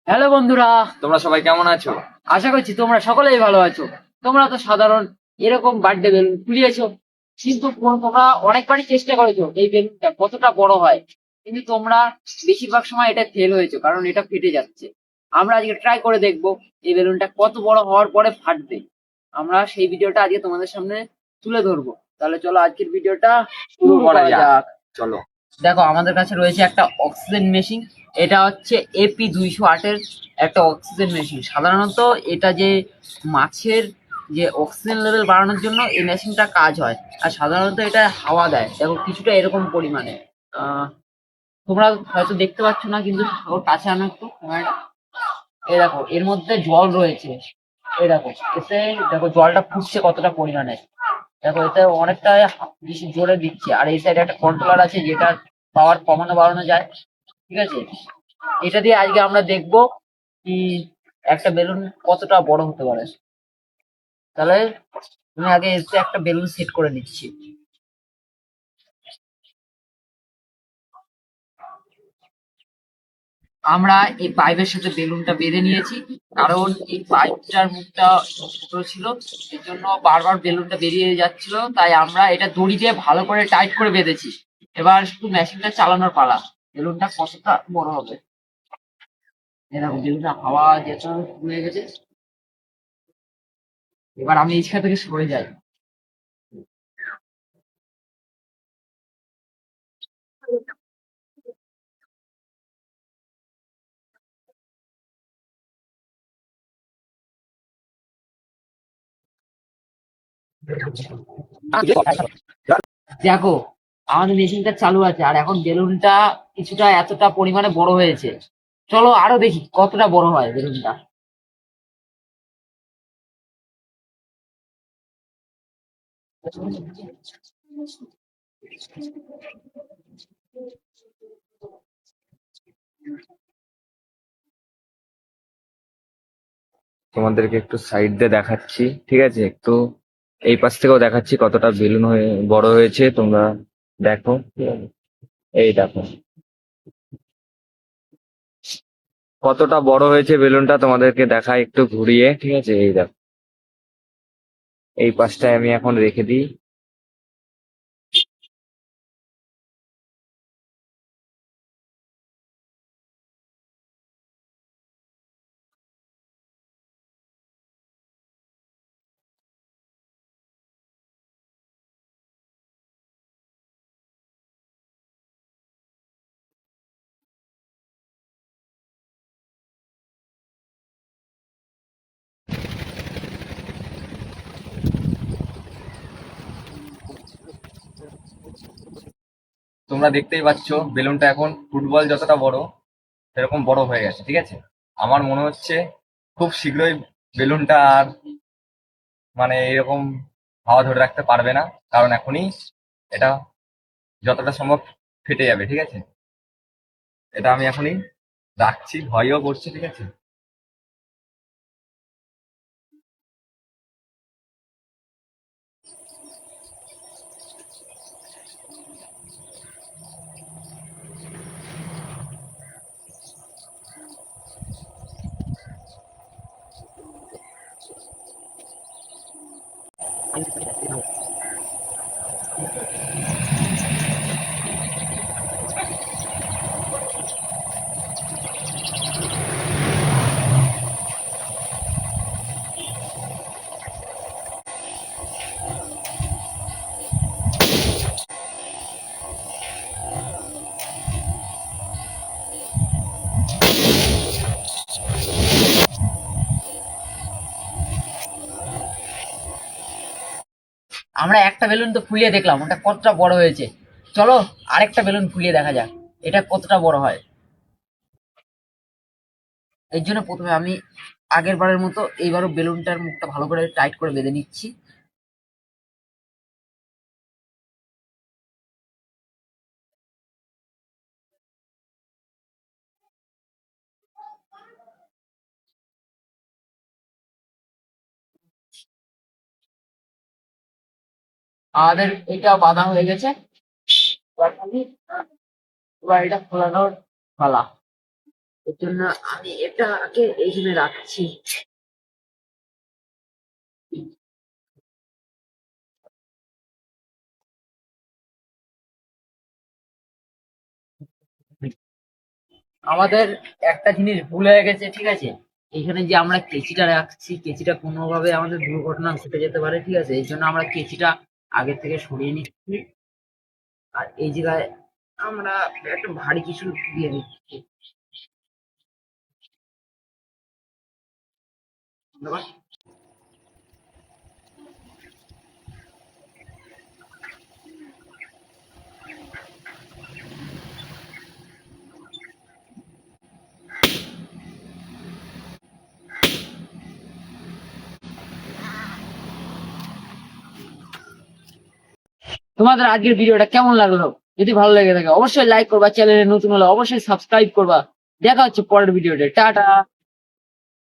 Hello বন্ধুরা, তোমরা সবাই কেমন আছো? আশা করছি তোমরা সকলেই ভালো আছো। তোমরা তো সাধারণ এরকম বার্থডে বেলুন ফুলিয়েছো, কিন্তু তোমরা অনেকবারই চেষ্টা করেছো এই বেলুনটা কতটা বড় হয়, কিন্তু তোমরা বেশিরভাগ সময় এটা ফেল হয়েছো কারণ এটা ফেটে যাচ্ছে। আমরা আজকে ট্রাই করে দেখবো এই বেলুনটা কত বড় হওয়ার পরে ফাটবে। আমরা সেই ভিডিওটা আজকে তোমাদের সামনে তুলে ধরবো। তাহলে চলো আজকের ভিডিওটা শুরু শুরু করা করা যাক। যাক। চলো। দেখো, আমাদের কাছে রয়েছে একটা অক্সিজেন মেশিন। এটা হচ্ছে AP-208-এর একটা অক্সিজেন মেশিন। সাধারণত এটা যে মাছের যে অক্সিজেন লেভেল বাড়ানোর জন্য এই মেশিনটা কাজ হয়। আর সাধারণত এটা হাওয়া দেয়, দেখো কিছুটা এরকম পরিমাণে। তোমরা হয়তো দেখতে পাচ্ছ না, কিন্তু ওর কাছে আনো একটু ক্যামেরাটা। এই দেখো, এর মধ্যে জল রয়েছে। এই দেখো, এতে দেখো জলটা ফুটছে কতটা পরিমাণে। দেখো, এতে অনেকটা বেশি জোরে দিচ্ছে। আর এই সাইডে একটা কন্ট্রোলার আছে, যেটা পাওয়ার কমানো বাড়ানো যায়। ঠিক আছে, এটা দিয়ে আজকে আমরা দেখবো কি একটা বেলুন কতটা বড় হতে পারে। তাহলে তুমি আগে এসে একটা বেলুন সেট করে নিচ্ছি। আমরা এই পাইপের সাথে বেলুনটা বেঁধে নিয়েছি, কারণ এই পাইপটার মুখটা ছোট ছিল, এর জন্য বারবার বেলুনটা বেরিয়ে যাচ্ছিল। তাই আমরা এটা দড়ি দিয়ে ভালো করে টাইট করে বেঁধেছি। এবার শুধু মেশিনটা চালানোর পালা। বেলুনটা কতটা বড় হবে। এরকম বেলুনটা হাওয়া যেতে হয়ে গেছে। এবার আমি ইচ্ছা থেকে সরে যাই। দেখো, আমাদের মেশিনটা চালু আছে, আর এখন বেলুনটা কিছুটা এতটা পরিমাণে বড় হয়েছে। চলো আরো দেখি কতটা বড় হয় বেলুনটা। তোমাদেরকে একটু সাইড দিয়ে দেখাচ্ছি, ঠিক আছে? একটু এই পাশ থেকেও দেখাচ্ছি কতটা বেলুন হয়ে বড় হয়েছে, তোমরা দেখো। এই দেখো কতটা বড় হয়েছে বেলুনটা, তোমাদেরকে দেখাই একটু ঘুরিয়ে, ঠিক আছে? এই দেখো, এই পাশটায় আমি এখন রেখে দিই। তোমরা দেখতেই পাচ্ছ বেলুনটা এখন ফুটবল যতটা বড় সেরকম বড় হয়ে গেছে, ঠিক আছে? আমার মনে হচ্ছে খুব শীঘ্রই বেলুনটা আর মানে এরকম হাওয়া ধরে রাখতে পারবে না, কারণ এখনই এটা যতটা সম্ভব ফেটে যাবে, ঠিক আছে? এটা আমি এখনই রাখছি, ভয়ও করছে, ঠিক আছে? আমরা একটা বেলুন তো ফুলিয়ে দেখলাম, ওটা কতটা বড় হয়েছে। চলো আরেকটা বেলুন ফুলিয়ে দেখা যাক এটা কতটা বড় হয়। এর জন্য প্রথমে আমি আগের বারের মতো এইবারও বেলুনটার মুখটা ভালো করে টাইট করে বেঁধে নিচ্ছি। আমাদের এটা বাঁধা হয়ে গেছে। এবার এটা খোলানোর পালা। এর জন্য আমি এটাকে এইখানে রাখছি। আমাদের একটা জিনিস ভুল হয়ে গেছে, ঠিক আছে? এখানে যে আমরা কেচিটা রাখছি, কেচিটা কোনোভাবে আমাদের দুর্ঘটনা ঘটে যেতে পারে, ঠিক আছে? এই জন্য আমরা কেচিটা আগে থেকে সরিয়ে নিচ্ছি। আর এই জায়গায় আমরা একটা ভারী কিছু দিয়ে দিচ্ছি। ধন্যবাদ। তোমাদের আজকের ভিডিওটা কেমন লাগলো? যদি ভালো লেগে থাকে অবশ্যই লাইক করবা, চ্যানেলে নতুন হলে অবশ্যই সাবস্ক্রাইব করবা। দেখা হচ্ছে পরের ভিডিওতে। টাটা।